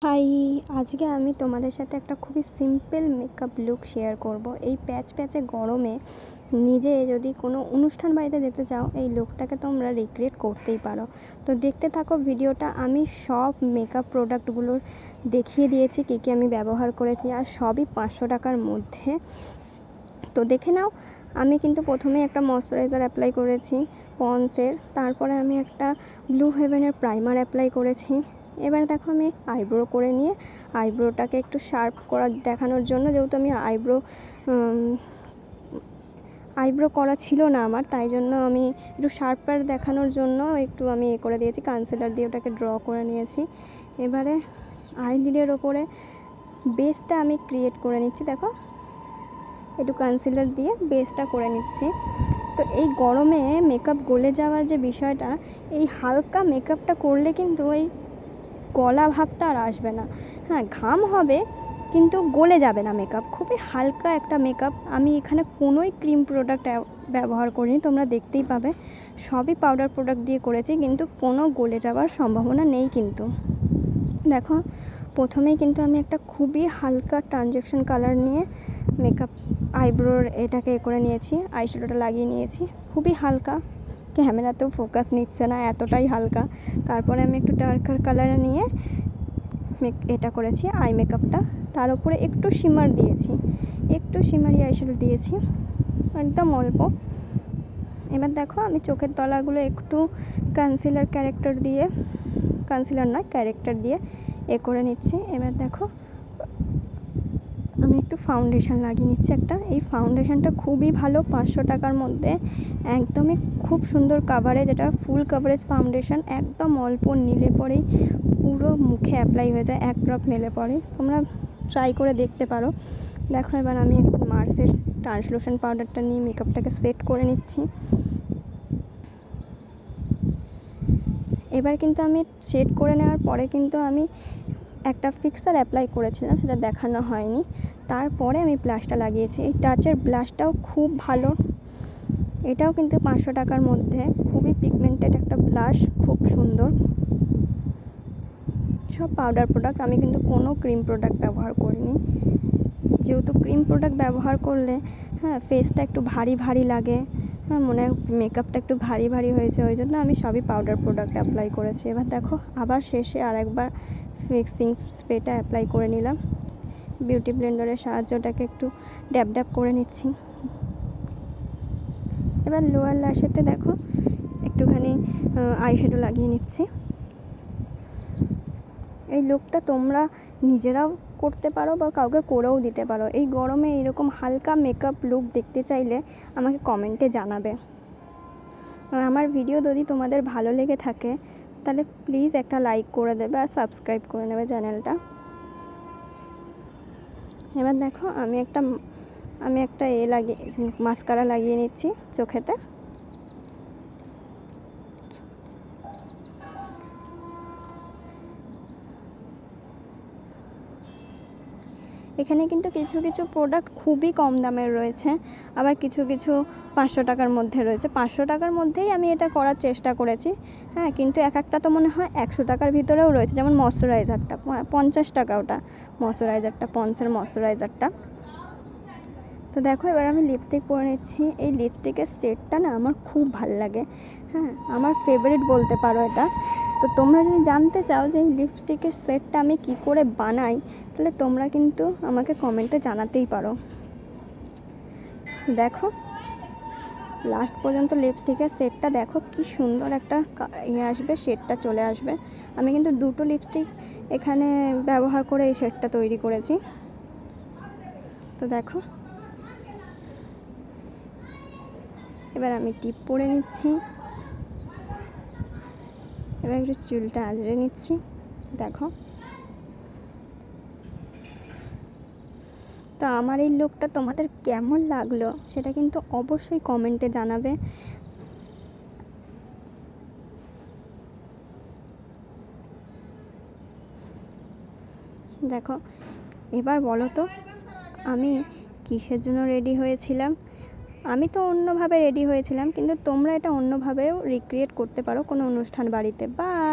High, আজকে আমি তোমাদের সাথে একটা খুবই সিম্পল মেকআপ লুক শেয়ার করব। এই প্যাচে গরমে নিজে যদি কোনো অনুষ্ঠান বাড়িতে যেতে চাও, এই লুকটাকে তোমরা রিক্রিয়েট করতেই পারো। তো দেখতে থাকো ভিডিওটা। আমি সব মেকআপ প্রোডাক্টগুলো দেখিয়ে দিয়েছি কী কী আমি ব্যবহার করেছি, আর সবই 500 টাকার মধ্যে। তো দেখে নাও। আমি কিন্তু প্রথমে একটা ময়শ্চারাইজার অ্যাপ্লাই করেছি পন্ডসের, তারপরে আমি একটা ব্লু হেভেনের প্রাইমার অ্যাপ্লাই করেছি। এবার দেখো আমি আইব্রো করে নিয়ে আইব্রোটাকে একটু শার্প দেখানোর জন্য, যেহেতু আমি আইব্রো করা ছিল না আমার, তাই জন্য আমি একটু শার্পার দেখানোর জন্য একটু আমি করে দিয়েছি, কনসিলার দিয়ে ওটাকে ড্র করে নিয়েছি। এবারে আইলিডের ওপরে বেসটা আমি ক্রিয়েট করে নিচ্ছি। দেখো, একটু কনসিলার দিয়ে বেসটা করে নিচ্ছি। তো এই গরমে মেকআপ গলে যাওয়ার যে বিষয়টা, এই হালকা মেকআপটা করলে কিন্তু ওই গলা ভাবটা আর আসবে না। হ্যাঁ, ঘাম হবে কিন্তু গলে যাবে না মেকআপ। খুবই হালকা একটা মেকআপ। আমি এখানে কোনোই ক্রিম প্রোডাক্ট ব্যবহার করিনি, তোমরা দেখতেই পাবে সবই পাউডার প্রোডাক্ট দিয়ে করেছি, কিন্তু কোনো গলে যাওয়ার সম্ভাবনা নেই। কিন্তু দেখো, প্রথমেই কিন্তু আমি একটা খুবই হালকা ট্রানজ্যাকশন কালার নিয়ে মেকআপ আইব্রোর এটাকে করে নিয়েছি, আইশ্যাডোটা লাগিয়ে নিয়েছি। খুবই হালকা, ক্যামেরাতেও ফোকাস নিচ্ছে না, এতটাই হালকা। তারপরে আমি একটু ডার্কার কালার নিয়ে এটা করেছি আই মেকআপটা। তার উপরে একটু শিমার দিয়েছি, একটু শিমারি আইশ্যাডো দিয়েছি, একদম অল্প। এবার দেখো, আমি চোখের তলাগুলো একটু কনসিলার ক্যারেক্টার দিয়ে এ করে নিচ্ছি। এবার দেখো, আমি একটু ফাউন্ডেশন লাগিয়ে নিচ্ছি একটা। এই ফাউন্ডেশনটা খুবই ভালো, 500 টাকার মধ্যে, একদমই খুব সুন্দর কাভারেজ। এটা ফুল কাভারেজ ফাউন্ডেশন, একদম অল্প নিলে পরেই পুরো মুখে অ্যাপ্লাই হয়ে যায়, এক ড্রপ নিলে পরেই। তোমরা ট্রাই করে দেখতে পারো। দেখো, এবার আমি মার্সের ট্রান্সলুসেন্ট পাউডারটা নিয়ে মেকআপটাকে সেট করে নিচ্ছি। এবার কিন্তু আমি সেট করে নেওয়ার পরে কিন্তু আমি একটা ফিক্সার অ্যাপ্লাই করেছিলাম, সেটা দেখানো হয়নি। তারপরে আমি ব্লাশটা লাগিয়েছি। এই টাচের ব্লাশটাও খুব ভালো, এটাও কিন্তু 500 টাকার মধ্যে। খুবই পিগমেন্টেড একটা ব্লাশ, খুব সুন্দর। সব পাউডার প্রোডাক্ট, আমি কিন্তু কোনো ক্রিম প্রোডাক্ট ব্যবহার করিনি, যেহেতু ক্রিম প্রোডাক্ট ব্যবহার করলে ফেসটা একটু ভারী ভারী লাগে। মনে হয় মেকআপটা একটু ভারী ভারী হয়েছে, ওই জন্য আমি সবই পাউডার প্রোডাক্ট অ্যাপ্লাই করেছি। এবার দেখো, আবার শেষে আরেকবার ফিক্সিং স্প্রেটা অ্যাপ্লাই করে নিলাম। বিউটি ব্লেন্ডারের সাহায্যটাকে একটু ড্যাব করে নিচ্ছি। এবার লোয়ার ল্যাশেতে দেখো একটুখানি আইশ্যাডো লাগিয়ে নিচ্ছি। এই লুকটা তোমরা নিজেরাও করতে পারো বা কাউকে করেও দিতে পারো। এই গরমে এইরকম হালকা মেকআপ লুক দেখতে চাইলে আমাকে কমেন্টে জানাবে। আর আমার ভিডিও যদি তোমাদের ভালো লেগে থাকে তাহলে প্লিজ একটা লাইক করে দেবে আর সাবস্ক্রাইব করে নেবে চ্যানেলটা। এবার দেখো, আমি একটা মাস্কারা লাগিয়ে নিচ্ছি চোখেতে। এখানে কিন্তু কিছু কিছু প্রোডাক্ট খুবই কম দামের রয়েছে, আবার কিছু 500 টাকার মধ্যে রয়েছে। 500 টাকার মধ্যেই আমি এটা করার চেষ্টা করেছি। হ্যাঁ, কিন্তু একটা তো মনে হয় 100 টাকার ভিতরেও রয়েছে, যেমন ময়শ্চারাইজারটা 50 টাকা, ওটা ময়শ্চারাইজারটা, পন্ডসের ময়শ্চারাইজারটা। তো দেখো, এবার আমি লিপস্টিক পরে নিচ্ছি। এই লিপস্টিকের শেডটা না আমার খুব ভাল লাগে। হ্যাঁ, আমার ফেভারিট বলতে পারো এটা। তো তোমরা যদি জানতে চাও যে এই লিপস্টিকের শেডটা আমি কী করে বানাই, তাহলে তোমরা কিন্তু আমাকে কমেন্টে জানাতেই পারো। দেখো, লাস্ট পর্যন্ত লিপস্টিকের শেডটা দেখো, কি সুন্দর একটা আসবে, শেডটা চলে আসবে। আমি কিন্তু দুটো লিপস্টিক এখানে ব্যবহার করে এই শেডটা তৈরি করেছি। তো দেখো, এবার আমি টিপ পরে নিচ্ছি। এবার একটু চুলটা আঁচড়ে নিচ্ছি। দেখো, তো আমার এই লুকটা তোমাদের কেমন লাগলো সেটা কিন্তু অবশ্যই কমেন্টে জানাবে। দেখো, এবার বলো তো আমি কিসের জন্য রেডি হয়েছিলাম। আমি তো অন্যভাবে রেডি হয়েছিলাম, কিন্তু তোমরা এটা অন্যভাবেও রিক্রিয়েট করতে পারো কোনো অনুষ্ঠান বাড়িতে। বাই।